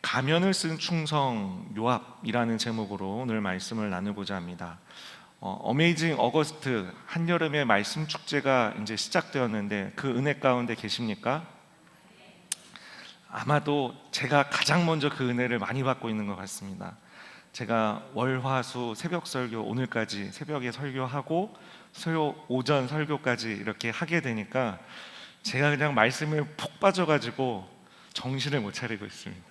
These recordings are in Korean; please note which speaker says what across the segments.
Speaker 1: 가면을 쓴 충성 요압이라는 제목으로 오늘 말씀을 나누고자 합니다. 어메이징 어거스트 한여름의 말씀 축제가 이제 시작되었는데 그 은혜 가운데 계십니까? 아마도 제가 가장 먼저 그 은혜를 많이 받고 있는 것 같습니다. 제가 월화수 새벽 설교, 오늘까지 새벽에 설교하고 수요 오전 설교까지 이렇게 하게 되니까 제가 그냥 말씀에 푹 빠져가지고 정신을 못 차리고 있습니다.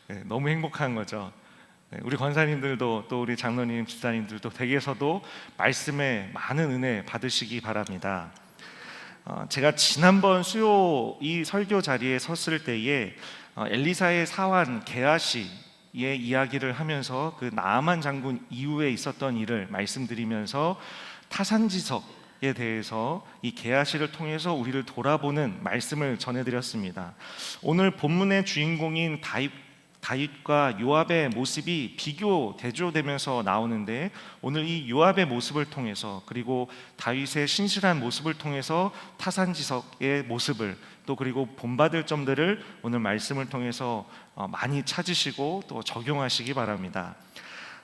Speaker 1: 네, 너무 행복한 거죠. 네, 우리 권사님들도 또 우리 장로님, 집사님들도 댁에서도 말씀에 많은 은혜 받으시기 바랍니다. 제가 지난번 수요 이 설교 자리에 섰을 때에 엘리사의 사환 게하시의 이야기를 하면서 그 나아만 장군 이후에 있었던 일을 말씀드리면서 타산지석에 대해서 이 게하시를 통해서 우리를 돌아보는 말씀을 전해드렸습니다. 오늘 본문의 주인공인 다윗과 요압의 모습이 비교 대조되면서 나오는데, 오늘 이 요압의 모습을 통해서 그리고 다윗의 신실한 모습을 통해서 타산지석의 모습을 또 그리고 본받을 점들을 오늘 말씀을 통해서 많이 찾으시고 또 적용하시기 바랍니다.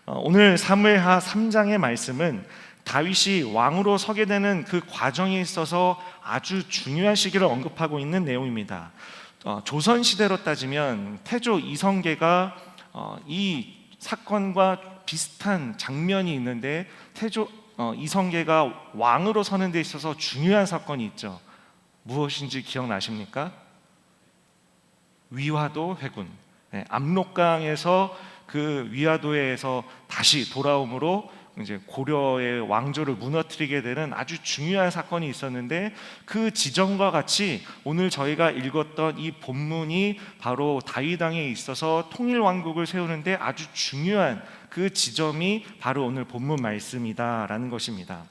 Speaker 1: 오늘 사무엘하 3장의 말씀은 다윗이 왕으로 서게 되는 그 과정에 있어서 아주 중요한 시기를 언급하고 있는 내용입니다. 조선시대로 따지면 태조 이성계가 이 사건과 비슷한 장면이 있는데, 태조 이성계가 왕으로 서는 데 있어서 중요한 사건이 있죠. 무엇인지 기억나십니까? 위화도 회군. 압록강에서 그 위화도에서 다시 돌아옴으로 이제 고려의 왕조를 무너뜨리게 되는 아주 중요한 사건이 있었는데, 그 지점과 같이 오늘 저희가 읽었던 이 본문이 바로 다윗 왕에 있어서 통일 왕국을 세우는데 아주 중요한 그 지점이 바로 오늘 본문 말씀이다라는 것입니다.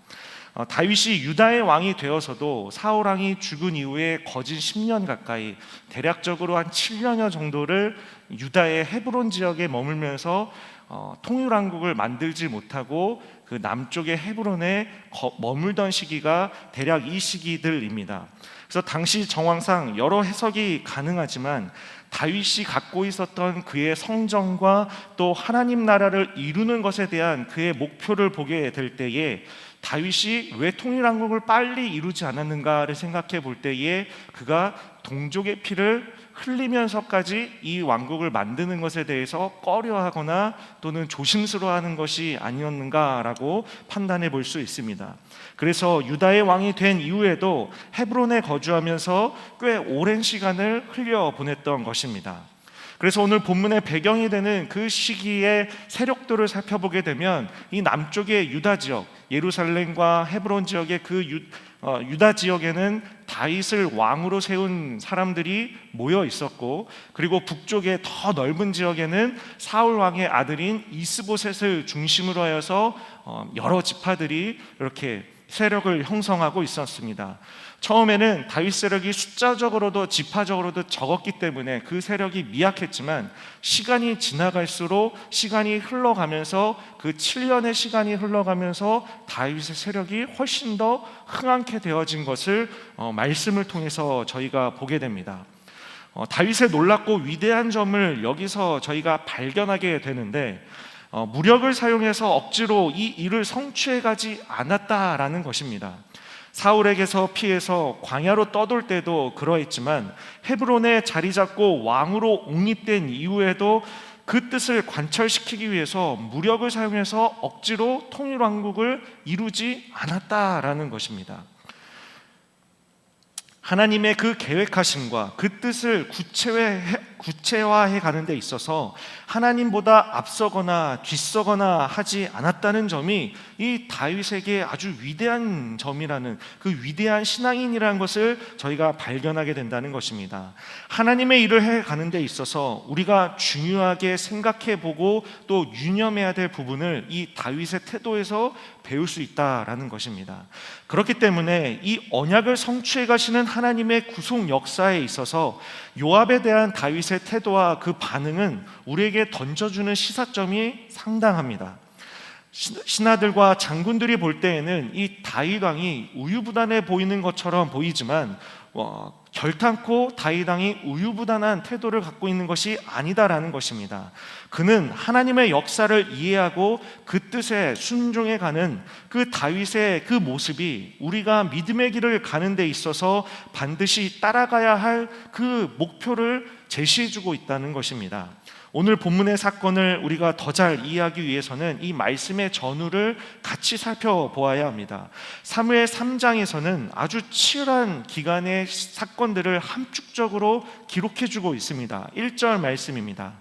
Speaker 1: 다윗이 유다의 왕이 되어서도 사울 왕이 죽은 이후에 거진 10년 가까이, 대략적으로 한 7년여 정도를 유다의 헤브론 지역에 머물면서 통일왕국을 만들지 못하고 그 남쪽의 헤브론에 머물던 시기가 대략 이 시기들입니다. 그래서 당시 정황상 여러 해석이 가능하지만 다윗이 갖고 있었던 그의 성정과 또 하나님 나라를 이루는 것에 대한 그의 목표를 보게 될 때에, 다윗이 왜 통일왕국을 빨리 이루지 않았는가를 생각해 볼 때에 그가 동족의 피를 흘리면서까지 이 왕국을 만드는 것에 대해서 꺼려하거나 또는 조심스러워하는 것이 아니었는가라고 판단해 볼 수 있습니다. 그래서 유다의 왕이 된 이후에도 헤브론에 거주하면서 꽤 오랜 시간을 흘려보냈던 것입니다. 그래서 오늘 본문의 배경이 되는 그 시기의 세력들을 살펴보게 되면 이 남쪽의 유다 지역, 예루살렘과 헤브론 지역의 그 유다 지역에는 다윗을 왕으로 세운 사람들이 모여 있었고, 그리고 북쪽의 더 넓은 지역에는 사울 왕의 아들인 이스보셋을 중심으로 하여서 여러 지파들이 이렇게 세력을 형성하고 있었습니다. 처음에는 다윗 세력이 숫자적으로도 지파적으로도 적었기 때문에 그 세력이 미약했지만, 시간이 지나갈수록 시간이 흘러가면서 그 7년의 시간이 흘러가면서 다윗의 세력이 훨씬 더 흥황케 되어진 것을 말씀을 통해서 저희가 보게 됩니다. 다윗의 놀랍고 위대한 점을 여기서 저희가 발견하게 되는데, 무력을 사용해서 억지로 이 일을 성취해 가지 않았다라는 것입니다. 사울에게서 피해서 광야로 떠돌 때도 그러했지만, 헤브론에 자리 잡고 왕으로 옹립된 이후에도 그 뜻을 관철시키기 위해서 무력을 사용해서 억지로 통일왕국을 이루지 않았다라는 것입니다. 하나님의 그 계획하심과 그 뜻을 구체화해 가는 데 있어서 하나님보다 앞서거나 뒤서거나 하지 않았다는 점이 이 다윗에게 아주 위대한 점이라는, 그 위대한 신앙인이라는 것을 저희가 발견하게 된다는 것입니다. 하나님의 일을 해 가는 데 있어서 우리가 중요하게 생각해 보고 또 유념해야 될 부분을 이 다윗의 태도에서 배울 수 있다라는 것입니다. 그렇기 때문에 이 언약을 성취해 가시는 하나님의 구속 역사에 있어서 요압에 대한 다윗의 태도와 그 반응은 우리에게 던져주는 시사점이 상당합니다. 신하들과 장군들이 볼 때에는 이 다윗 왕이 우유부단해 보이는 것처럼 보이지만, 결탄코 다윗 왕이 우유부단한 태도를 갖고 있는 것이 아니다라는 것입니다. 그는 하나님의 역사를 이해하고 그 뜻에 순종해가는 그 다윗의 그 모습이 우리가 믿음의 길을 가는 데 있어서 반드시 따라가야 할 그 목표를 제시해주고 있다는 것입니다. 오늘 본문의 사건을 우리가 더 잘 이해하기 위해서는 이 말씀의 전후를 같이 살펴보아야 합니다. 사무엘 3장에서는 아주 치열한 기간의 사건들을 함축적으로 기록해주고 있습니다. 1절 말씀입니다.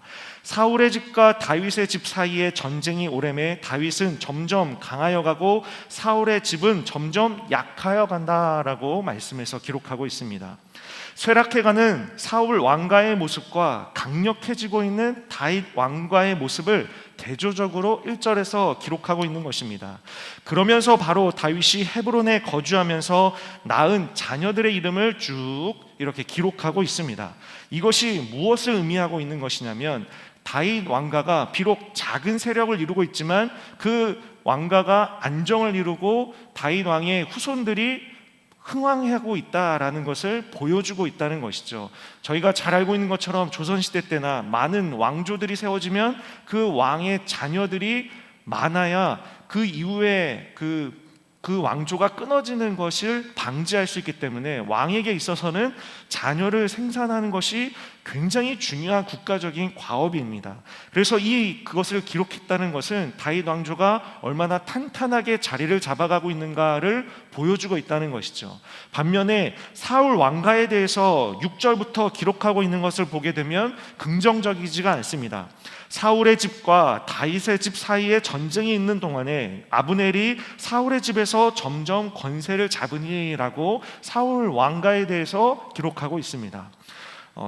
Speaker 1: 사울의 집과 다윗의 집 사이에 전쟁이 오래매 다윗은 점점 강하여 가고 사울의 집은 점점 약하여 간다라고 말씀에서 기록하고 있습니다. 쇠락해가는 사울 왕가의 모습과 강력해지고 있는 다윗 왕가의 모습을 대조적으로 1절에서 기록하고 있는 것입니다. 그러면서 바로 다윗이 헤브론에 거주하면서 낳은 자녀들의 이름을 쭉 이렇게 기록하고 있습니다. 이것이 무엇을 의미하고 있는 것이냐면 다윗 왕가가 비록 작은 세력을 이루고 있지만 그 왕가가 안정을 이루고 다윗 왕의 후손들이 흥왕하고 있다라는 것을 보여주고 있다는 것이죠. 저희가 잘 알고 있는 것처럼 조선시대 때나 많은 왕조들이 세워지면 그 왕의 자녀들이 많아야 그 이후에 그 왕조가 끊어지는 것을 방지할 수 있기 때문에 왕에게 있어서는 자녀를 생산하는 것이 굉장히 중요한 국가적인 과업입니다. 그래서 그것을 기록했다는 것은 다윗 왕조가 얼마나 탄탄하게 자리를 잡아가고 있는가를 보여주고 있다는 것이죠. 반면에 사울 왕가에 대해서 6절부터 기록하고 있는 것을 보게 되면 긍정적이지가 않습니다. 사울의 집과 다윗의 집 사이에 전쟁이 있는 동안에 아브넬이 사울의 집에서 점점 권세를 잡으니라고 사울 왕가에 대해서 기록하고 있습니다.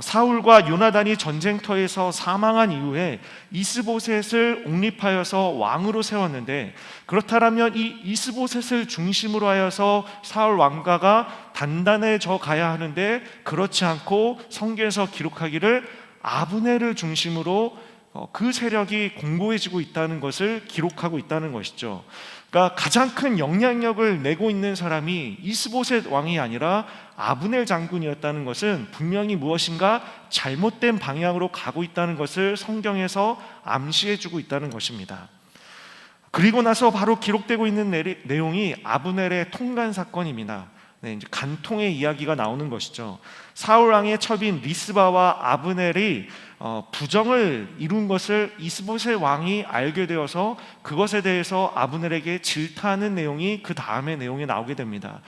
Speaker 1: 사울과 요나단이 전쟁터에서 사망한 이후에 이스보셋을 옹립하여서 왕으로 세웠는데, 그렇다면 이 이스보셋을 중심으로 하여서 사울 왕가가 단단해져 가야 하는데 그렇지 않고 성경에서 기록하기를 아브넬을 중심으로 그 세력이 공고해지고 있다는 것을 기록하고 있다는 것이죠. 그러니까 가장 큰 영향력을 내고 있는 사람이 이스보셋 왕이 아니라 아브넬 장군이었다는 것은 분명히 무엇인가 잘못된 방향으로 가고 있다는 것을 성경에서 암시해주고 있다는 것입니다. 그리고 나서 바로 기록되고 있는 내용이 아브넬의 통간 사건입니다. 이제 간통의 이야기가 나오는 것이죠. 사울 왕의 첩인 리스바와 아브넬이 부정을 이룬 것을 이스보셋 왕이 알게 되어서 그것에 대해서 아브넬에게 질타하는 내용이 그 다음의 내용에 나오게 됩니다.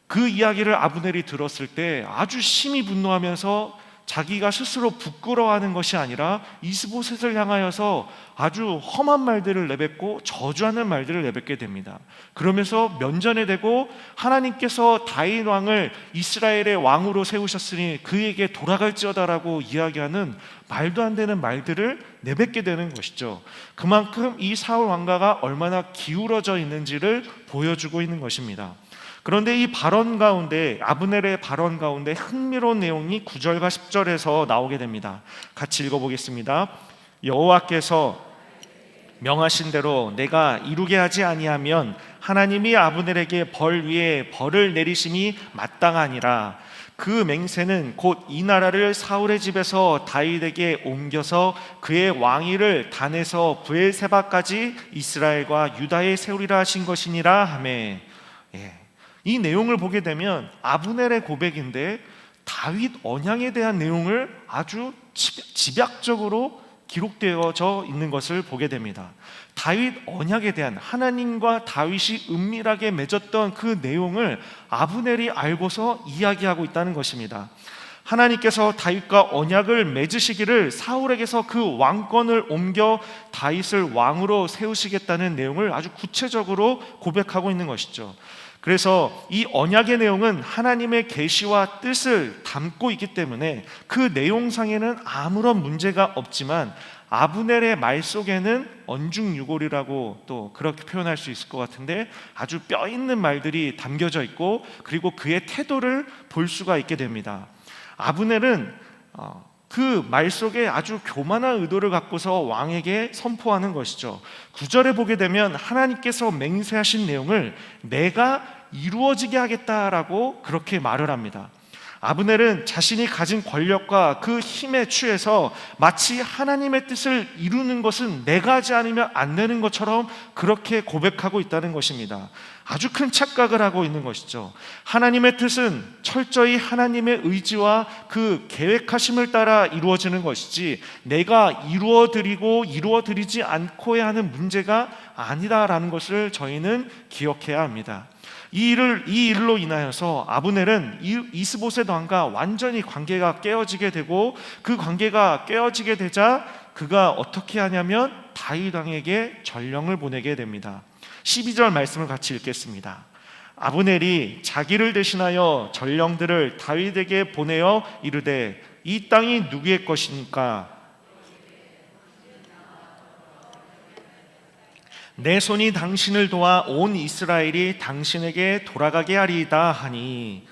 Speaker 1: 그 이야기를 아브넬이 들었을 때 아주 심히 분노하면서 자기가 스스로 부끄러워하는 것이 아니라 이스보셋을 향하여서 아주 험한 말들을 내뱉고 저주하는 말들을 내뱉게 됩니다. 그러면서 면전에 대고 하나님께서 다윗 왕을 이스라엘의 왕으로 세우셨으니 그에게 돌아갈지어다라고 이야기하는 말도 안 되는 말들을 내뱉게 되는 것이죠. 그만큼 이 사울 왕가가 얼마나 기울어져 있는지를 보여주고 있는 것입니다. 그런데 이 발언 가운데, 아브넬의 발언 가운데 흥미로운 내용이 9절과 10절에서 나오게 됩니다. 같이 읽어보겠습니다. 여호와께서 명하신 대로 내가 이루게 하지 아니하면 하나님이 아브넬에게 벌 위에 벌을 내리심이 마땅하니라. 그 맹세는 곧 이 나라를 사울의 집에서 다윗에게 옮겨서 그의 왕위를 단에서 브엘세바까지 이스라엘과 유다에 세우리라 하신 것이니라 하매. 이 내용을 보게 되면 아브넬의 고백인데 다윗 언약에 대한 내용을 아주 집약적으로 기록되어져 있는 것을 보게 됩니다. 다윗 언약에 대한, 하나님과 다윗이 은밀하게 맺었던 그 내용을 아브넬이 알고서 이야기하고 있다는 것입니다. 하나님께서 다윗과 언약을 맺으시기를 사울에게서 그 왕권을 옮겨 다윗을 왕으로 세우시겠다는 내용을 아주 구체적으로 고백하고 있는 것이죠. 그래서 이 언약의 내용은 하나님의 계시와 뜻을 담고 있기 때문에 그 내용상에는 아무런 문제가 없지만 아브넬의 말 속에는 언중유골이라고 또 그렇게 표현할 수 있을 것 같은데 아주 뼈 있는 말들이 담겨져 있고, 그리고 그의 태도를 볼 수가 있게 됩니다. 아브넬은 그 말 속에 아주 교만한 의도를 갖고서 왕에게 선포하는 것이죠. 9절에 보게 되면 하나님께서 맹세하신 내용을 내가 이루어지게 하겠다라고 그렇게 말을 합니다. 아브넬은 자신이 가진 권력과 그 힘에 취해서 마치 하나님의 뜻을 이루는 것은 내가 하지 않으면 안 되는 것처럼 그렇게 고백하고 있다는 것입니다. 아주 큰 착각을 하고 있는 것이죠. 하나님의 뜻은 철저히 하나님의 의지와 그 계획하심을 따라 이루어지는 것이지 내가 이루어드리고 이루어드리지 않고야 하는 문제가 아니다라는 것을 저희는 기억해야 합니다. 이 일로 인하여서 아브넬은 이스보셋 왕과 완전히 관계가 깨어지게 되고, 그 관계가 깨어지게 되자 그가 어떻게 하냐면 다윗 왕에게 전령을 보내게 됩니다. 12절 말씀을 같이 읽겠습니다. 아브넬이 자기를 대신하여 전령들을 다윗에게 보내어 이르되 이 땅이 누구의 것입니까? 내 손이 당신을 도와 온 이스라엘이 당신에게 돌아가게 하리이다 하니,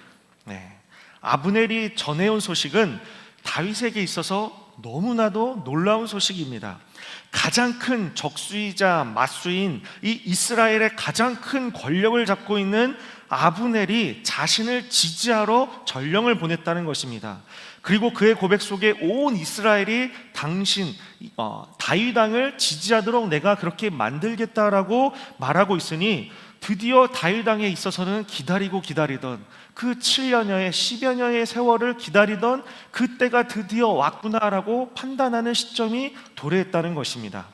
Speaker 1: 아브넬이 전해온 소식은 다윗에게 있어서 너무나도 놀라운 소식입니다. 가장 큰 적수이자 맞수인 이 이스라엘의 가장 큰 권력을 잡고 있는 아브넬이 자신을 지지하러 전령을 보냈다는 것입니다. 그리고 그의 고백 속에 온 이스라엘이 다윗 왕을 지지하도록 내가 그렇게 만들겠다라고 말하고 있으니, 드디어 다윗 왕에 있어서는 기다리던 그 7년여의 10여 년의 세월을 기다리던 그때가 드디어 왔구나라고 판단하는 시점이 도래했다는 것입니다.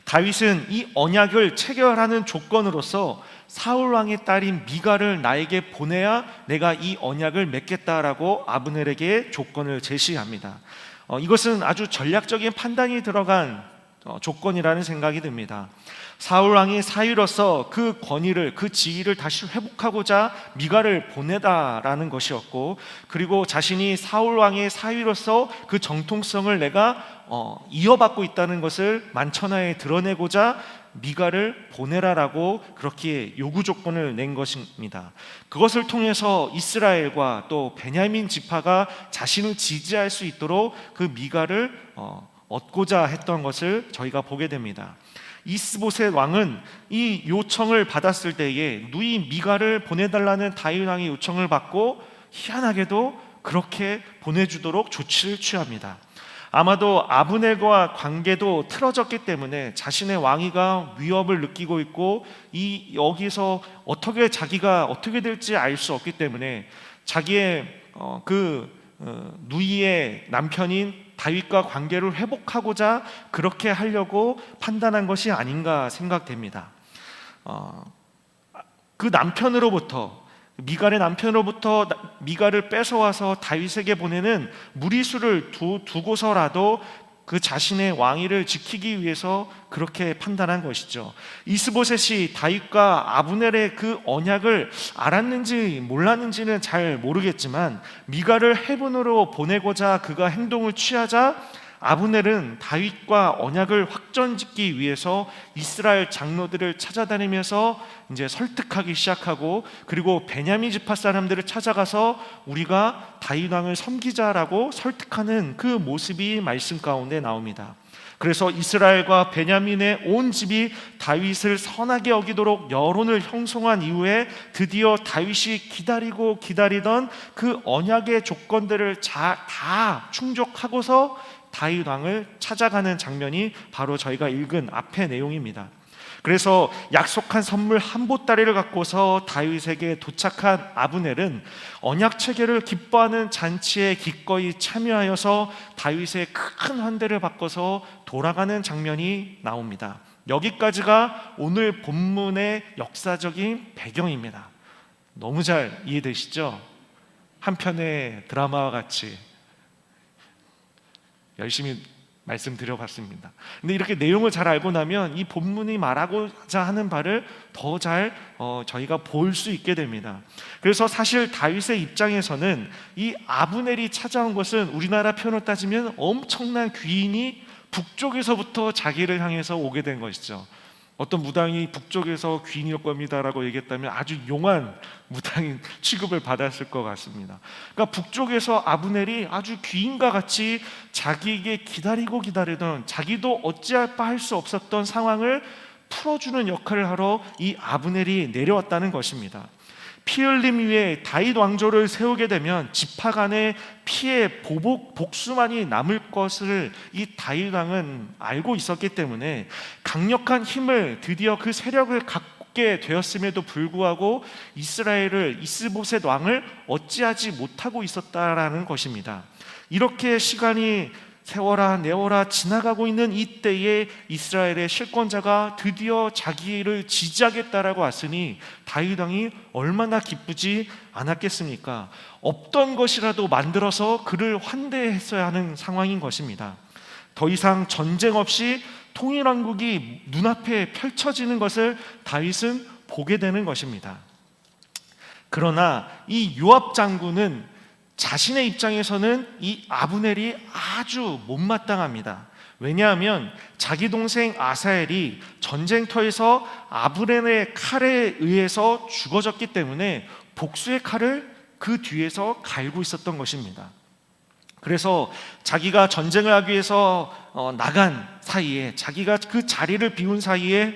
Speaker 1: 다윗은 이 언약을 체결하는 조건으로서 사울 왕의 딸인 미갈을 나에게 보내야 내가 이 언약을 맺겠다라고 아브넬에게 조건을 제시합니다. 이것은 아주 전략적인 판단이 들어간 조건이라는 생각이 듭니다. 사울 왕이 사위로서 그 권위를, 그 지위를 다시 회복하고자 미갈을 보내다라는 것이었고, 그리고 자신이 사울 왕의 사위로서 그 정통성을 내가 이어받고 있다는 것을 만천하에 드러내고자 미갈을 보내라라고 그렇게 요구 조건을 낸 것입니다. 그것을 통해서 이스라엘과 또 베냐민 지파가 자신을 지지할 수 있도록 그 미갈을 얻고자 했던 것을 저희가 보게 됩니다. 이스보셋 왕은 이 요청을 받았을 때에 누이 미갈을 보내달라는 다윗 왕의 요청을 받고 희한하게도 그렇게 보내주도록 조치를 취합니다. 아마도 아브넬과 관계도 틀어졌기 때문에 자신의 왕위가 위협을 느끼고 있고, 여기서 자기가 어떻게 될지 알 수 없기 때문에 자기의 누이의 남편인 다윗과 관계를 회복하고자 그렇게 하려고 판단한 것이 아닌가 생각됩니다. 그 미갈의 남편으로부터 미갈을 뺏어와서 다윗에게 보내는 무리수를 두고서라도 그 자신의 왕위를 지키기 위해서 그렇게 판단한 것이죠. 이스보셋이 다윗과 아브넬의 그 언약을 알았는지 몰랐는지는 잘 모르겠지만, 미갈을 해븐으로 보내고자 그가 행동을 취하자 아브넬은 다윗과 언약을 확전짓기 위해서 이스라엘 장로들을 찾아다니면서 이제 설득하기 시작하고, 그리고 베냐민 지파 사람들을 찾아가서 우리가 다윗 왕을 섬기자라고 설득하는 그 모습이 말씀 가운데 나옵니다. 그래서 이스라엘과 베냐민의 온 집이 다윗을 선하게 여기도록 여론을 형성한 이후에 드디어 다윗이 기다리던 그 언약의 조건들을 다 충족하고서 다윗 왕을 찾아가는 장면이 바로 저희가 읽은 앞의 내용입니다. 그래서 약속한 선물 한 보따리를 갖고서 다윗에게 도착한 아브넬은 언약 체결을 기뻐하는 잔치에 기꺼이 참여하여서 다윗의 큰 환대를 받고서 돌아가는 장면이 나옵니다. 여기까지가 오늘 본문의 역사적인 배경입니다. 너무 잘 이해되시죠? 한 편의 드라마와 같이 열심히 말씀드려봤습니다. 근데 이렇게 내용을 잘 알고 나면 이 본문이 말하고자 하는 바를 더 잘 저희가 볼 수 있게 됩니다. 그래서 사실 다윗의 입장에서는 이 아브넬이 찾아온 것은 우리나라 표현을 따지면 엄청난 귀인이 북쪽에서부터 자기를 향해서 오게 된 것이죠. 어떤 무당이 북쪽에서 귀인일 겁니다라고 얘기했다면 아주 용한 무당인 취급을 받았을 것 같습니다. 그러니까 북쪽에서 아브넬이 아주 귀인과 같이 자기에게 기다리던, 자기도 어찌할 바 할 수 없었던 상황을 풀어주는 역할을 하러 이 아브넬이 내려왔다는 것입니다. 피 흘림 위에 다윗 왕조를 세우게 되면 지파 간의 피의 복수만이 남을 것을 이 다윗 왕은 알고 있었기 때문에 강력한 힘을, 드디어 그 세력을 갖게 되었음에도 불구하고 이스라엘을, 이스보셋 왕을 어찌하지 못하고 있었다라는 것입니다. 이렇게 시간이 세월아 내월아 지나가고 있는 이때에 이스라엘의 실권자가 드디어 자기를 지지하겠다라고 왔으니 다윗 왕이 얼마나 기쁘지 않았겠습니까? 없던 것이라도 만들어서 그를 환대했어야 하는 상황인 것입니다. 더 이상 전쟁 없이 통일왕국이 눈앞에 펼쳐지는 것을 다윗은 보게 되는 것입니다. 그러나 이 요압 장군은 자신의 입장에서는 이 아브넬이 아주 못마땅합니다. 왜냐하면 자기 동생 아사엘이 전쟁터에서 아브넬의 칼에 의해서 죽어졌기 때문에 복수의 칼을 그 뒤에서 갈고 있었던 것입니다. 그래서 자기가 전쟁을 하기 위해서 나간 사이에, 자기가 그 자리를 비운 사이에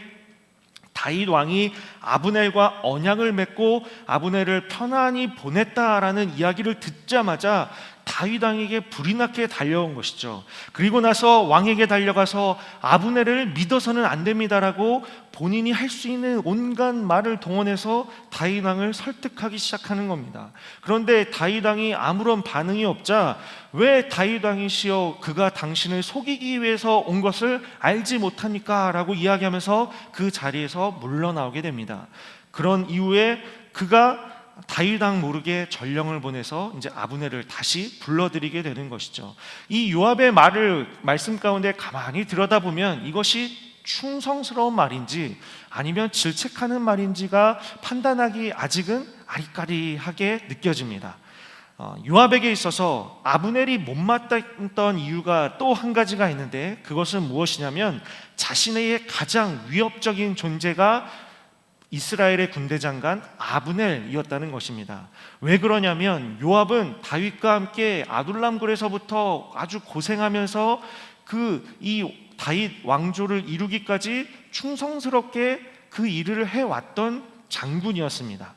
Speaker 1: 다윗 왕이 아브넬과 언약을 맺고 아브넬을 편안히 보냈다라는 이야기를 듣자마자 다윗 왕에게 불이 나게 달려온 것이죠. 그리고 나서 왕에게 달려가서 아브넬을 믿어서는 안 됩니다라고 본인이 할 수 있는 온갖 말을 동원해서 다윗 왕을 설득하기 시작하는 겁니다. 그런데 다윗 왕이 아무런 반응이 없자, 왜 다윗 왕이시여 그가 당신을 속이기 위해서 온 것을 알지 못합니까? 라고 이야기하면서 그 자리에서 물러나오게 됩니다. 그런 이후에 그가 다윗 왕 모르게 전령을 보내서 이제 아브넬을 다시 불러들이게 되는 것이죠. 이 요압의 말씀 가운데 가만히 들여다보면 이것이 충성스러운 말인지 아니면 질책하는 말인지가 판단하기 아직은 아리까리하게 느껴집니다. 요압에게 있어서 아브넬이 못마땅했던 이유가 또 한 가지가 있는데, 그것은 무엇이냐면 자신의 가장 위협적인 존재가 이스라엘의 군대 장관 아브넬이었다는 것입니다. 왜 그러냐면 요압은 다윗과 함께 아둘람굴에서부터 아주 고생하면서 이 다윗 왕조를 이루기까지 충성스럽게 그 일을 해왔던 장군이었습니다.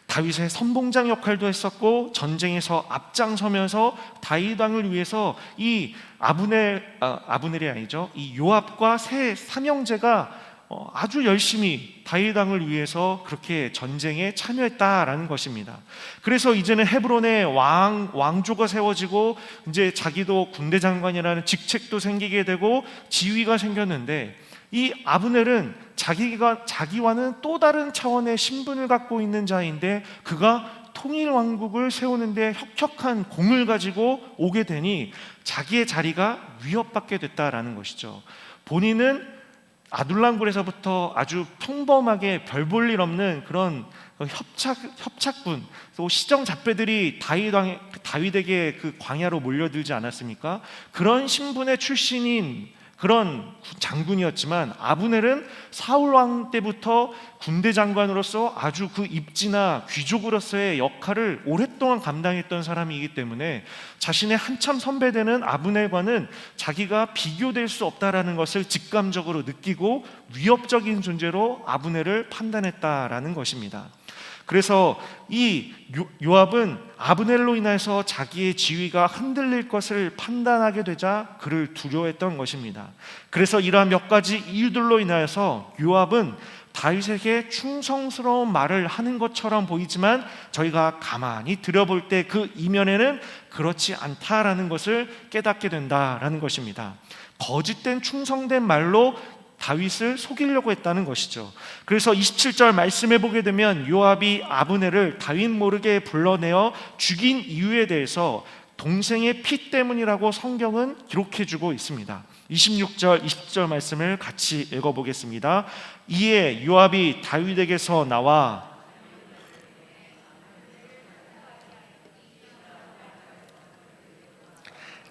Speaker 1: 다윗의 선봉장 역할도 했었고 전쟁에서 앞장서면서 다윗 왕을 위해서 이 아브넬이 아니죠, 이 요압과 세 삼형제가 아주 열심히 다윗 왕을 위해서 그렇게 전쟁에 참여했다라는 것입니다. 그래서 이제는 헤브론에 왕조가 세워지고 이제 자기도 군대 장관이라는 직책도 생기게 되고 지위가 생겼는데, 이 아브넬은 자기와는 또 다른 차원의 신분을 갖고 있는 자인데 그가 통일 왕국을 세우는데 혁혁한 공을 가지고 오게 되니 자기의 자리가 위협받게 됐다라는 것이죠. 본인은 아둘람굴에서부터 아주 평범하게 별 볼 일 없는 그런 협착군, 또 시정 잡배들이 다윗에게 그 광야로 몰려들지 않았습니까? 그런 신분의 출신인 그런 장군이었지만 아브넬은 사울 왕 때부터 군대 장관으로서 아주 그 입지나 귀족으로서의 역할을 오랫동안 감당했던 사람이기 때문에 자신의 한참 선배되는 아브넬과는 자기가 비교될 수 없다라는 것을 직감적으로 느끼고 위협적인 존재로 아브넬을 판단했다라는 것입니다. 그래서 이 요압은 아브넬로 인해서 자기의 지위가 흔들릴 것을 판단하게 되자 그를 두려워했던 것입니다. 그래서 이러한 몇 가지 이유들로 인하여서 요압은 다윗에게 충성스러운 말을 하는 것처럼 보이지만 저희가 가만히 들여볼 때 그 이면에는 그렇지 않다라는 것을 깨닫게 된다라는 것입니다. 거짓된 충성된 말로 다윗을 속이려고 했다는 것이죠. 그래서 27절 말씀해 보게 되면 요압이 아브넬을 다윗 모르게 불러내어 죽인 이유에 대해서 동생의 피 때문이라고 성경은 기록해 주고 있습니다. 26절, 20절 말씀을 같이 읽어보겠습니다. 이에 요압이 다윗에게서 나와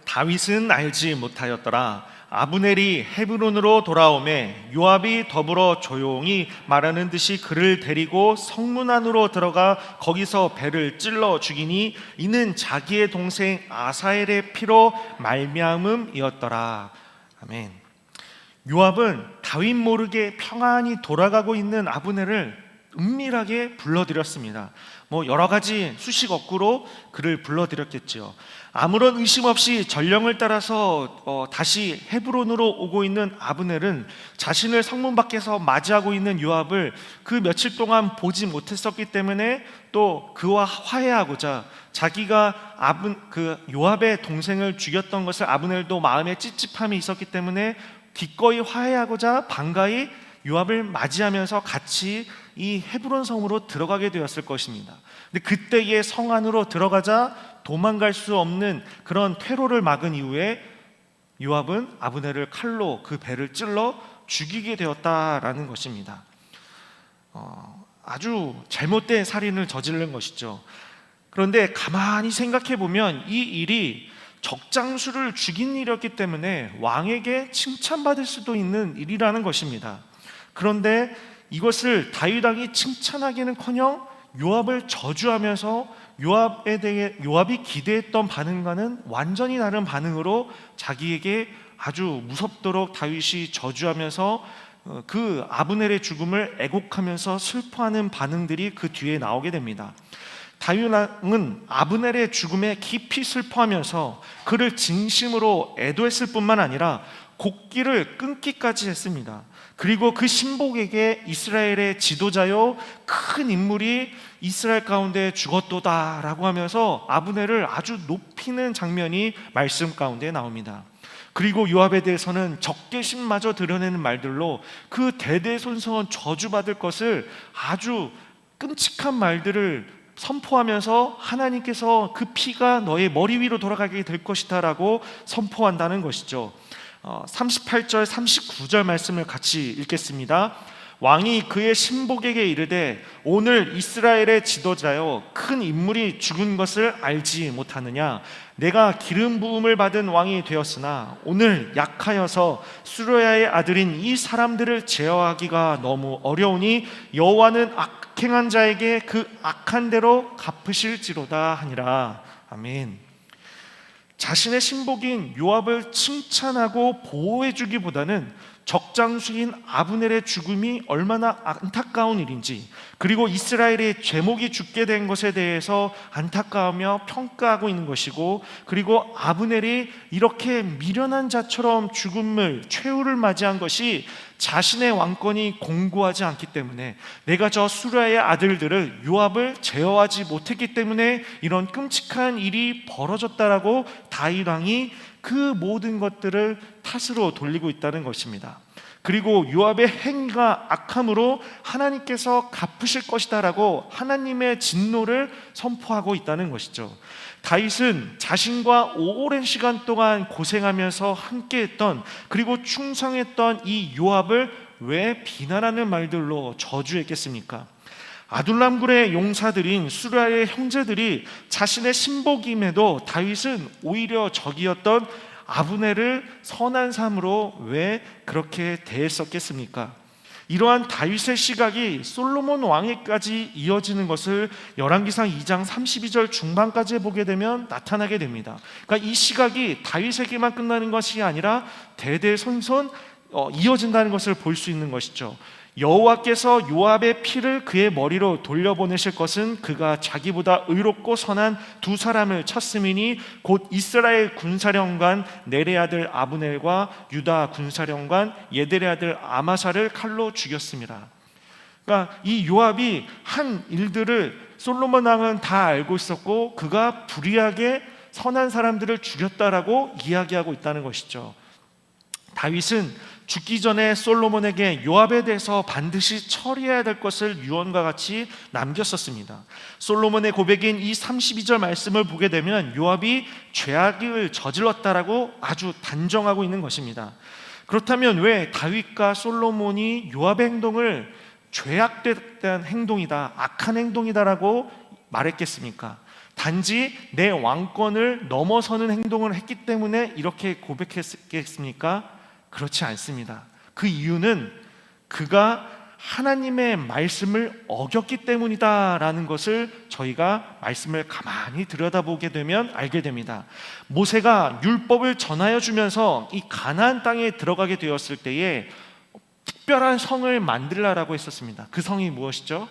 Speaker 1: 다윗은 알지 못하였더라. 아브넬이 헤브론으로 돌아오매 요압이 더불어 조용히 말하는 듯이 그를 데리고 성문 안으로 들어가 거기서 배를 찔러 죽이니 이는 자기의 동생 아사엘의 피로 말미암음이었더라. 아멘. 요압은 다윗 모르게 평안히 돌아가고 있는 아브넬을 은밀하게 불러들였습니다. 여러 가지 수식어구로 그를 불러들였겠죠. 아무런 의심 없이 전령을 따라서 다시 헤브론으로 오고 있는 아브넬은 자신을 성문 밖에서 맞이하고 있는 요압을 그 며칠 동안 보지 못했었기 때문에 또 그와 화해하고자 자기가 요압의 동생을 죽였던 것을 아브넬도 마음에 찝찝함이 있었기 때문에 기꺼이 화해하고자 반가이 요압을 맞이하면서 같이 이 헤브론 성으로 들어가게 되었을 것입니다. 근데 그때의 성 안으로 들어가자 도망갈 수 없는 그런 퇴로를 막은 이후에 요압은 아브넬을 칼로 그 배를 찔러 죽이게 되었다라는 것입니다. 아주 잘못된 살인을 저지른 것이죠. 그런데 가만히 생각해 보면 이 일이 적장수를 죽인 일이었기 때문에 왕에게 칭찬받을 수도 있는 일이라는 것입니다. 그런데 이것을 다윗 왕이 칭찬하기는커녕 요압을 저주하면서 요압이 기대했던 반응과는 완전히 다른 반응으로 자기에게 아주 무섭도록 다윗이 저주하면서 그 아브넬의 죽음을 애곡하면서 슬퍼하는 반응들이 그 뒤에 나오게 됩니다. 다윗 왕은 아브넬의 죽음에 깊이 슬퍼하면서 그를 진심으로 애도했을 뿐만 아니라 곡기를 끊기까지 했습니다. 그리고 그 신복에게 이스라엘의 지도자요 큰 인물이 이스라엘 가운데 죽었도다 라고 하면서 아브넬을 아주 높이는 장면이 말씀 가운데 나옵니다. 그리고 요압에 대해서는 적개심마저 드러내는 말들로 그 대대손손 저주받을 것을 아주 끔찍한 말들을 선포하면서 하나님께서 그 피가 너의 머리 위로 돌아가게 될 것이다 라고 선포한다는 것이죠. 38절 39절 말씀을 같이 읽겠습니다. 왕이 그의 신복에게 이르되 오늘 이스라엘의 지도자여 큰 인물이 죽은 것을 알지 못하느냐. 내가 기름 부음을 받은 왕이 되었으나 오늘 약하여서 수르야의 아들인 이 사람들을 제어하기가 너무 어려우니 여호와는 악행한 자에게 그 악한 대로 갚으실지로다 하니라. 아멘. 자신의 신복인 요압을 칭찬하고 보호해주기보다는 적장수인 아브넬의 죽음이 얼마나 안타까운 일인지, 그리고 이스라엘의 제목이 죽게 된 것에 대해서 안타까우며 평가하고 있는 것이고, 그리고 아브넬이 이렇게 미련한 자처럼 죽음을 최후를 맞이한 것이 자신의 왕권이 공고하지 않기 때문에, 내가 저 수르야의 아들들을 요압을 제어하지 못했기 때문에 이런 끔찍한 일이 벌어졌다라고 다윗 왕이 그 모든 것들을 탓으로 돌리고 있다는 것입니다. 그리고 요압의 행위가 악함으로 하나님께서 갚으실 것이다라고 하나님의 진노를 선포하고 있다는 것이죠. 다윗은 자신과 오랜 시간 동안 고생하면서 함께했던, 그리고 충성했던 이 요압을 왜 비난하는 말들로 저주했겠습니까? 아둘람굴의 용사들인 수르야의 형제들이 자신의 신복임에도 다윗은 오히려 적이었던 아브넬을 선한 삶으로 왜 그렇게 대했었겠습니까? 이러한 다윗의 시각이 솔로몬 왕에까지 이어지는 것을 열왕기상 2장 32절 중반까지 보게 되면 나타나게 됩니다. 그러니까 이 시각이 다윗에게만 끝나는 것이 아니라 대대손손 이어진다는 것을 볼 수 있는 것이죠. 여호와께서 요압의 피를 그의 머리로 돌려보내실 것은 그가 자기보다 의롭고 선한 두 사람을 쳤음이니 곧 이스라엘 군사령관 넬의 아들 아브넬과 유다 군사령관 예델의 아들 아마사를 칼로 죽였습니다. 그러니까 이 요압이 한 일들을 솔로몬 왕은 다 알고 있었고 그가 불의하게 선한 사람들을 죽였다라고 이야기하고 있다는 것이죠. 다윗은 죽기 전에 솔로몬에게 요압에 대해서 반드시 처리해야 될 것을 유언과 같이 남겼었습니다. 솔로몬의 고백인 이 32절 말씀을 보게 되면 요압이 죄악을 저질렀다라고 아주 단정하고 있는 것입니다. 그렇다면 왜 다윗과 솔로몬이 요압의 행동을 죄악된 행동이다, 악한 행동이다라고 말했겠습니까? 단지 내 왕권을 넘어서는 행동을 했기 때문에 이렇게 고백했겠습니까? 그렇지 않습니다. 그 이유는 그가 하나님의 말씀을 어겼기 때문이다라는 것을 저희가 말씀을 가만히 들여다보게 되면 알게 됩니다. 모세가 율법을 전하여 주면서 이 가나안 땅에 들어가게 되었을 때에 특별한 성을 만들라라고 했었습니다. 그 성이 무엇이죠?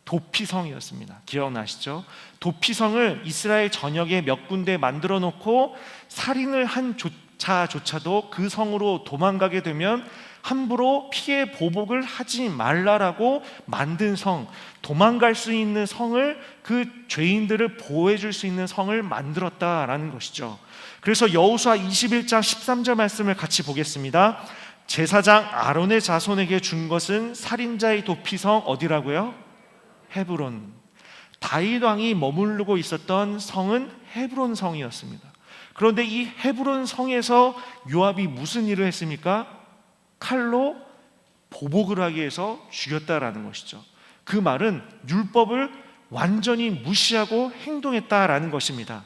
Speaker 1: 도피성이었습니다. 기억나시죠? 도피성을 이스라엘 전역에 몇 군데 만들어 놓고 살인을 한 자조차도 그 성으로 도망가게 되면 함부로 피해 보복을 하지 말라라고 만든 성, 도망갈 수 있는 성을, 그 죄인들을 보호해 줄 수 있는 성을 만들었다라는 것이죠. 그래서 여호수아 21장 13절 말씀을 같이 보겠습니다. 제사장 아론의 자손에게 준 것은 살인자의 도피성 어디라고요? 헤브론. 다윗 왕이 머무르고 있었던 성은 헤브론 성이었습니다. 그런데 이 헤브론 성에서 요압이 무슨 일을 했습니까? 칼로 보복을 하기 위해서 죽였다라는 것이죠. 그 말은 율법을 완전히 무시하고 행동했다라는 것입니다.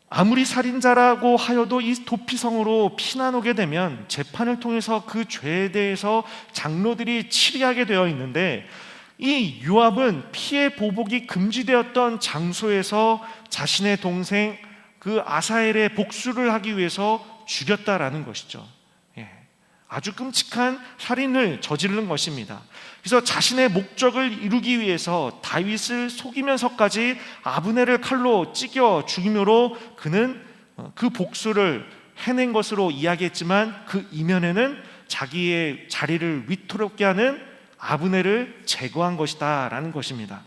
Speaker 1: 아무리 살인자라고 하여도 이 도피성으로 피난 오게 되면 재판을 통해서 그 죄에 대해서 장로들이 치리하게 되어 있는데, 이 요압은 피해 보복이 금지되었던 장소에서 자신의 동생 그 아사엘의 복수를 하기 위해서 죽였다라는 것이죠. 아주 끔찍한 살인을 저지른 것입니다. 그래서 자신의 목적을 이루기 위해서 다윗을 속이면서까지 아브넬을 칼로 찢겨 죽임으로 그는 그 복수를 해낸 것으로 이야기했지만, 그 이면에는 자기의 자리를 위태롭게 하는 아브넬을 제거한 것이다 라는 것입니다.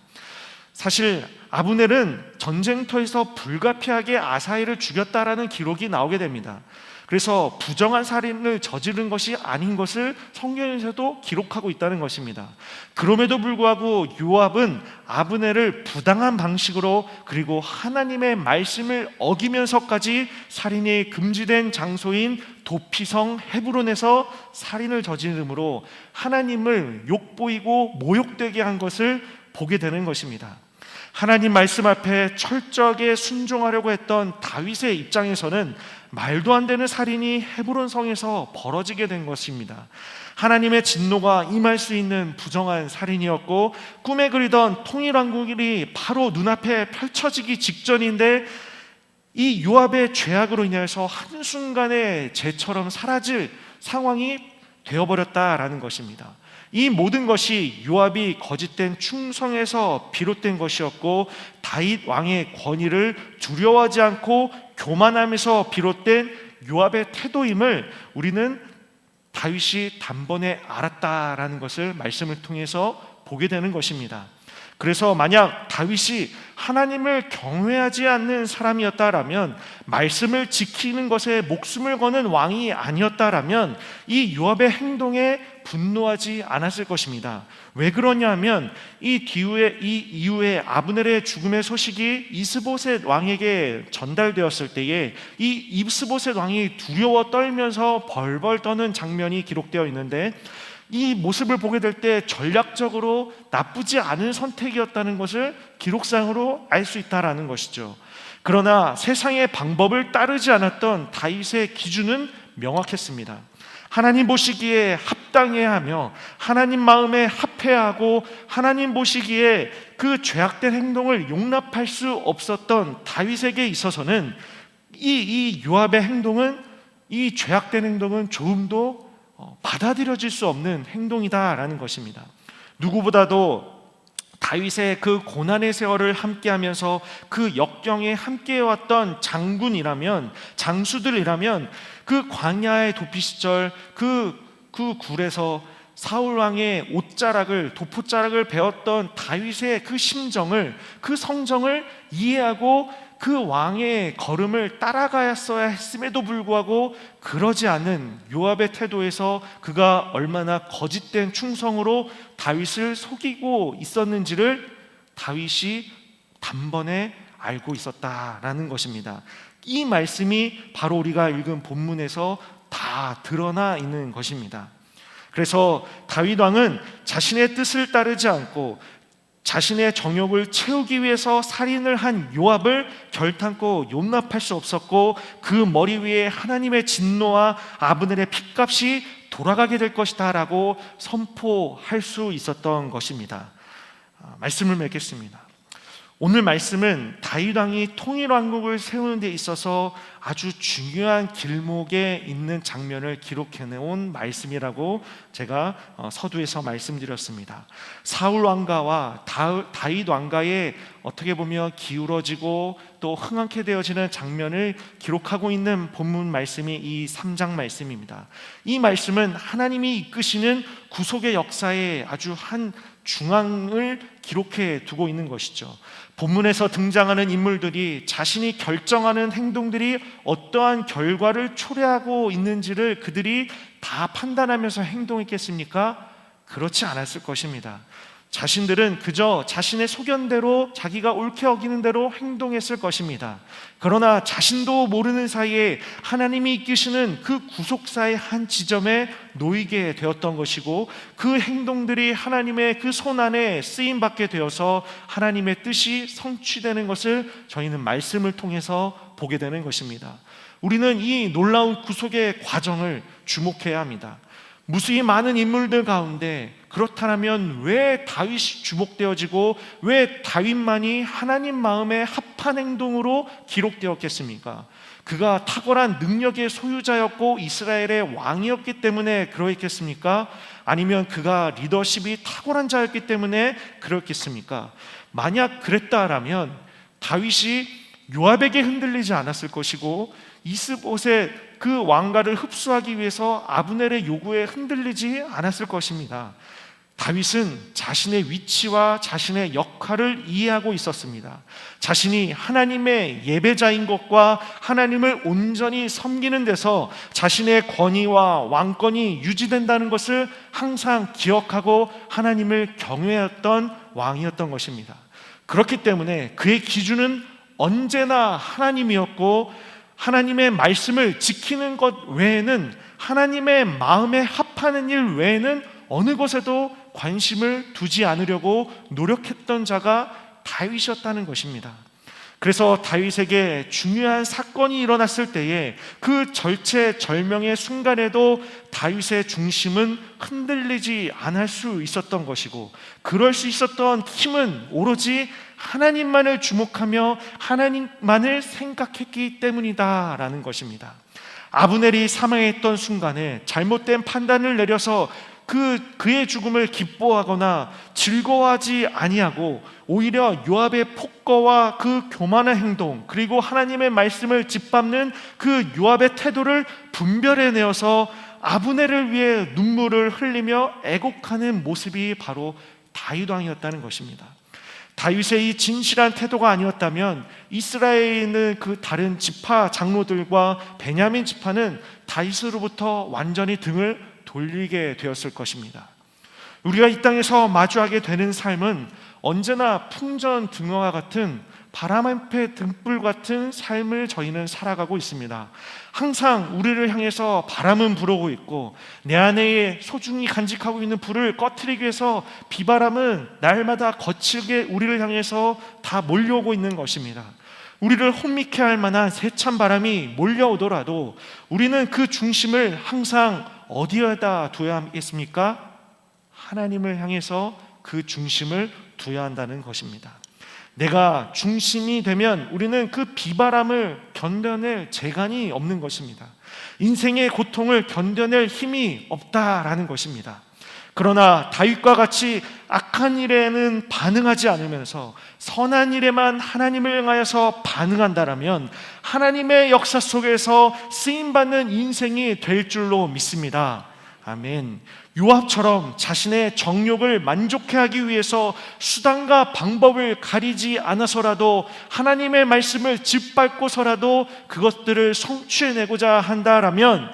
Speaker 1: 사실 아브넬은 전쟁터에서 불가피하게 아사엘을 죽였다라는 기록이 나오게 됩니다. 그래서 부정한 살인을 저지른 것이 아닌 것을 성경에서도 기록하고 있다는 것입니다. 그럼에도 불구하고 요압은 아브넬을 부당한 방식으로, 그리고 하나님의 말씀을 어기면서까지 살인이 금지된 장소인 도피성 헤브론에서 살인을 저지름으로 하나님을 욕보이고 모욕되게 한 것을 보게 되는 것입니다. 하나님 말씀 앞에 철저하게 순종하려고 했던 다윗의 입장에서는 말도 안 되는 살인이 헤브론 성에서 벌어지게 된 것입니다. 하나님의 진노가 임할 수 있는 부정한 살인이었고, 꿈에 그리던 통일왕국이 바로 눈앞에 펼쳐지기 직전인데, 이 요압의 죄악으로 인해서 한순간에 재처럼 사라질 상황이 되어버렸다라는 것입니다. 이 모든 것이 요압이 거짓된 충성에서 비롯된 것이었고, 다윗 왕의 권위를 두려워하지 않고 교만함에서 비롯된 요압의 태도임을 우리는 다윗이 단번에 알았다라는 것을 말씀을 통해서 보게 되는 것입니다. 그래서 만약 다윗이 하나님을 경외하지 않는 사람이었다라면, 말씀을 지키는 것에 목숨을 거는 왕이 아니었다라면 이 요압의 행동에 분노하지 않았을 것입니다. 왜 그러냐면 이 이후에 아브넬의 죽음의 소식이 이스보셋 왕에게 전달되었을 때에 이 이스보셋 왕이 두려워 떨면서 벌벌 떠는 장면이 기록되어 있는데, 이 모습을 보게 될 때 전략적으로 나쁘지 않은 선택이었다는 것을 기록상으로 알 수 있다라는 것이죠. 그러나 세상의 방법을 따르지 않았던 다윗의 기준은 명확했습니다. 하나님 보시기에 합당해야 하며 하나님 마음에 합해야 하고, 하나님 보시기에 그 죄악된 행동을 용납할 수 없었던 다윗에게 있어서는 이 요압의 행동은, 이 죄악된 행동은 조금도 받아들여질 수 없는 행동이다라는 것입니다. 누구보다도 다윗의 그 고난의 세월을 함께하면서 그 역경에 함께해왔던 장수들이라면 그 광야의 도피 시절 그 굴에서 사울 왕의 도포자락을 배웠던 다윗의 그 심정을, 그 성정을 이해하고 그 왕의 걸음을 따라가야 했음에도 불구하고 그러지 않은 요압의 태도에서 그가 얼마나 거짓된 충성으로 다윗을 속이고 있었는지를 다윗이 단번에 알고 있었다라는 것입니다. 이 말씀이 바로 우리가 읽은 본문에서 다 드러나 있는 것입니다. 그래서 다윗 왕은 자신의 뜻을 따르지 않고 자신의 정욕을 채우기 위해서 살인을 한 요압을 결탄코 용납할 수 없었고, 그 머리 위에 하나님의 진노와 아브넬의 핏값이 돌아가게 될 것이다 라고 선포할 수 있었던 것입니다. 말씀을 맺겠습니다. 오늘 말씀은 다윗 왕이 통일 왕국을 세우는 데 있어서 아주 중요한 길목에 있는 장면을 기록해내온 말씀이라고 제가 서두에서 말씀드렸습니다. 사울 왕가와 다윗 왕가의 어떻게 보면 기울어지고 또 흥황케 되어지는 장면을 기록하고 있는 본문 말씀이 이 3장 말씀입니다. 이 말씀은 하나님이 이끄시는 구속의 역사의 아주 한 중앙을 기록해 두고 있는 것이죠. 본문에서 등장하는 인물들이 자신이 결정하는 행동들이 어떠한 결과를 초래하고 있는지를 그들이 다 판단하면서 행동했겠습니까? 그렇지 않았을 것입니다. 자신들은 그저 자신의 소견대로 자기가 옳게 여기는 대로 행동했을 것입니다. 그러나 자신도 모르는 사이에 하나님이 이끄시는 그 구속사의 한 지점에 놓이게 되었던 것이고, 그 행동들이 하나님의 그 손 안에 쓰임받게 되어서 하나님의 뜻이 성취되는 것을 저희는 말씀을 통해서 보게 되는 것입니다. 우리는 이 놀라운 구속의 과정을 주목해야 합니다. 무수히 많은 인물들 가운데 그렇다면 왜 다윗이 주목되어지고 왜 다윗만이 하나님 마음에 합한 행동으로 기록되었겠습니까? 그가 탁월한 능력의 소유자였고 이스라엘의 왕이었기 때문에 그러했겠습니까? 아니면 그가 리더십이 탁월한 자였기 때문에 그렇겠습니까? 만약 그랬다라면 다윗이 요압에게 흔들리지 않았을 것이고 이스보셋 그 왕가를 흡수하기 위해서 아브넬의 요구에 흔들리지 않았을 것입니다. 다윗은 자신의 위치와 자신의 역할을 이해하고 있었습니다. 자신이 하나님의 예배자인 것과 하나님을 온전히 섬기는 데서 자신의 권위와 왕권이 유지된다는 것을 항상 기억하고 하나님을 경외했던 왕이었던 것입니다. 그렇기 때문에 그의 기준은 언제나 하나님이었고, 하나님의 말씀을 지키는 것 외에는, 하나님의 마음에 합하는 일 외에는 어느 것에도 관심을 두지 않으려고 노력했던 자가 다윗이었다는 것입니다. 그래서 다윗에게 중요한 사건이 일어났을 때에 그 절체절명의 순간에도 다윗의 중심은 흔들리지 않을 수 있었던 것이고, 그럴 수 있었던 힘은 오로지 하나님만을 주목하며 하나님만을 생각했기 때문이다라는 것입니다. 아브넬이 사망했던 순간에 잘못된 판단을 내려서 그의 죽음을 기뻐하거나 즐거워하지 아니하고 오히려 요압의 폭거와 그 교만한 행동, 그리고 하나님의 말씀을 짓밟는 그 요압의 태도를 분별해내어서 아브넬을 위해 눈물을 흘리며 애곡하는 모습이 바로 다윗 왕이었다는 것입니다. 다윗의 이 진실한 태도가 아니었다면 이스라엘에 있는 그 다른 지파 장로들과 베냐민 지파는 다윗으로부터 완전히 등을 돌리게 되었을 것입니다. 우리가 이 땅에서 마주하게 되는 삶은 언제나 풍전등화와 같은 바람 앞에 등불 같은 삶을 저희는 살아가고 있습니다. 항상 우리를 향해서 바람은 불어오고 있고 내 안에 소중히 간직하고 있는 불을 꺼트리기 위해서 비바람은 날마다 거칠게 우리를 향해서 다 몰려오고 있는 것입니다. 우리를 혼미케 할 만한 세찬 바람이 몰려오더라도 우리는 그 중심을 항상 어디에다 둬야 하겠습니까? 하나님을 향해서 그 중심을 둬야 한다는 것입니다. 내가 중심이 되면 우리는 그 비바람을 견뎌낼 재간이 없는 것입니다. 인생의 고통을 견뎌낼 힘이 없다라는 것입니다. 그러나 다윗과 같이 악한 일에는 반응하지 않으면서 선한 일에만 하나님을 향하여서 반응한다라면 하나님의 역사 속에서 쓰임받는 인생이 될 줄로 믿습니다. 아멘. 요압처럼 자신의 정욕을 만족해 하기 위해서 수단과 방법을 가리지 않아서라도 하나님의 말씀을 짓밟고서라도 그것들을 성취해내고자 한다라면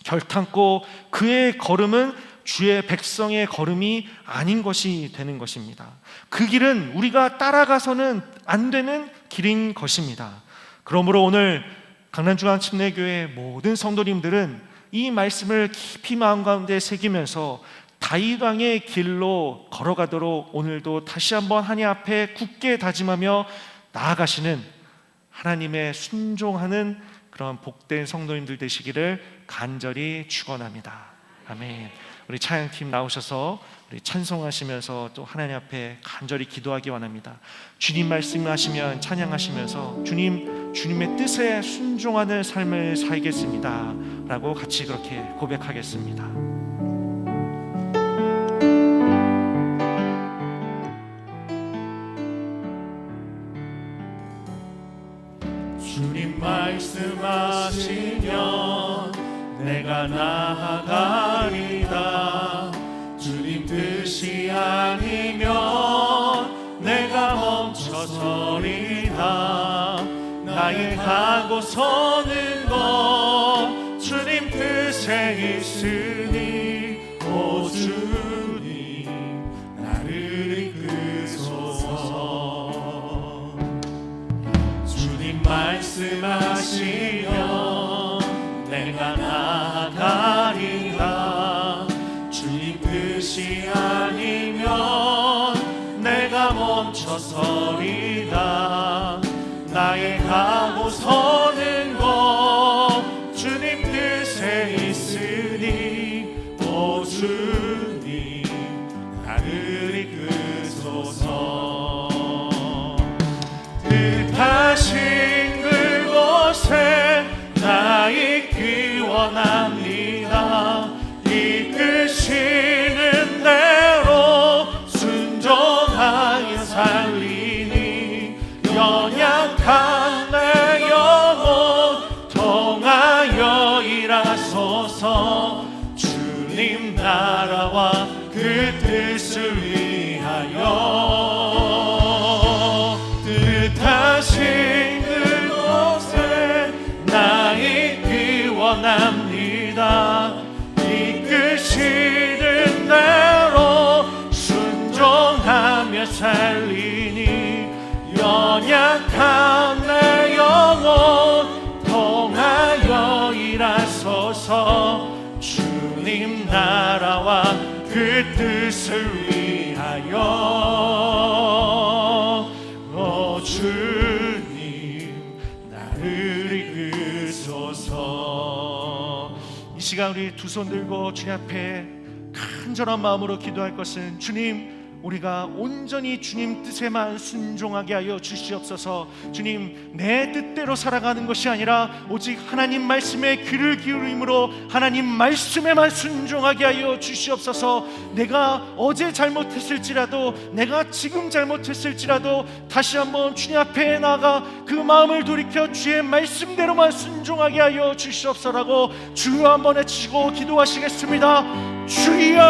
Speaker 1: 결탄코 그의 걸음은 주의 백성의 걸음이 아닌 것이 되는 것입니다. 그 길은 우리가 따라가서는 안 되는 길인 것입니다. 그러므로 오늘 강남중앙침례교회 모든 성도님들은 이 말씀을 깊이 마음 가운데 새기면서 다윗 왕의 길로 걸어가도록 오늘도 다시 한번 하나님 앞에 굳게 다짐하며 나아가시는 하나님의 순종하는 그런 복된 성도님들 되시기를 간절히 축원합니다. 아멘. 우리 찬양팀 나오셔서 우리 찬송하시면서 또 하나님 앞에 간절히 기도하기 원합니다. 주님 말씀하시면 찬양하시면서 주님의 뜻에 순종하는 삶을 살겠습니다 라고 같이 그렇게 고백하겠습니다.
Speaker 2: 주님 말씀하시면 내가 나아가리라. 주님 뜻이 아니면 내가 멈춰서리라. 나의 가고 서는 것 주님 뜻에 있으니 오 주님 나를 이끄소서. 주님 말씀하시면 내가 나아가리라. 주님 뜻이 아니면 내가 멈춰서리라. 나의 가고 서는 것 주님 뜻에 있으니 오 주님 나를 이끄소서. 뜻하신 그곳에 나 있기 원합니다. 이끄시는 대로 순종하여 살리니 연약한 내 영혼 통하여 일하소서. 주님 나라와 그 뜻을 위하여 뜻하신 그곳에 나 있기 원합니다. 이끄시는 대로 순종하며 살리니 연약한 내 영혼 통하여 일하소서. 주님 나라와 그 뜻을 위하여 오 주님 나를 이끄소서.
Speaker 1: 이 시간 우리 두 손 들고 주님 앞에 간절한 마음으로 기도할 것은 주님, 우리가 온전히 주님 뜻에만 순종하게 하여 주시옵소서. 주님, 내 뜻대로 살아가는 것이 아니라 오직 하나님 말씀에 귀를 기울임으로 하나님 말씀에만 순종하게 하여 주시옵소서. 내가 어제 잘못했을지라도, 내가 지금 잘못했을지라도 다시 한번 주님 앞에 나가 그 마음을 돌이켜 주의 말씀대로만 순종하게 하여 주시옵소서라고 주여 한번 외치고 기도하시겠습니다. 주여,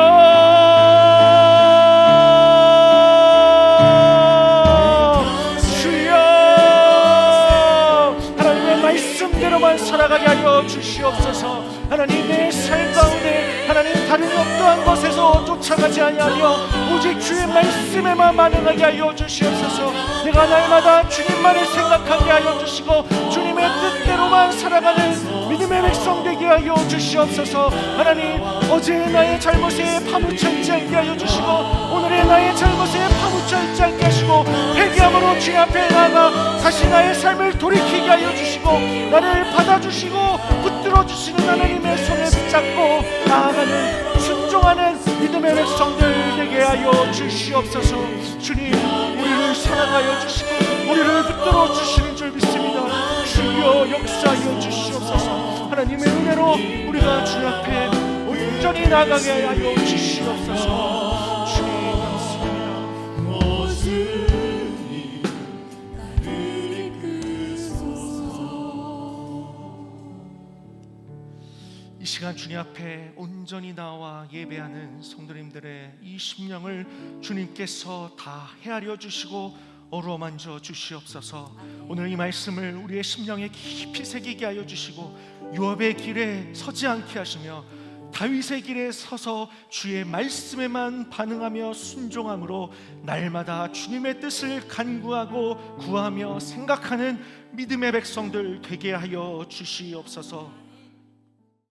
Speaker 1: 말씀대로만 살아가게 하여 주시옵소서. 하나님, 내 삶 가운데 하나님 다른 어떠한 것에서 쫓아가지 아니하며 오직 주의 말씀에만 반응하게 하여 주시옵소서. 내가 날마다 주님만을 생각하게 하여 주시고 주님의 뜻대로만 살아가는 믿음의 백성 되게 하여 주시옵소서. 하나님, 어제의 나의 잘못에 파묻혀 있지 않게 하여 주시고 오늘의 나의 잘못에 파묻혀 있지 않게 하시고 회개함으로 주님 앞에 나아가 다시 나의 삶을 돌이키게 하여 주시고 나를 받아주시고 붙들어 주시는 하나님의 손에 붙잡고 나아가는 순종하는 믿음의 백성들 되게 하여 주시옵소서. 주님, 우리를 사랑하여 주시고 우리를 붙들어 주시는 줄 믿습니다. 주여 역사하여 주시옵소서. 하나님의 은혜로 우리가 주 앞에 온전히 나가게 하여 주시옵소서. 주님 감사합니다. 이 시간 주님 앞에 온전히 나와 예배하는 성도님들의 이 심령을 주님께서 다 헤아려 주시고 어루만져 주시옵소서. 오늘 이 말씀을 우리의 심령에 깊이 새기게 하여 주시고 유업의 길에 서지 않게 하시며 다윗의 길에 서서 주의 말씀에만 반응하며 순종함으로 날마다 주님의 뜻을 간구하고 구하며 생각하는 믿음의 백성들 되게 하여 주시옵소서.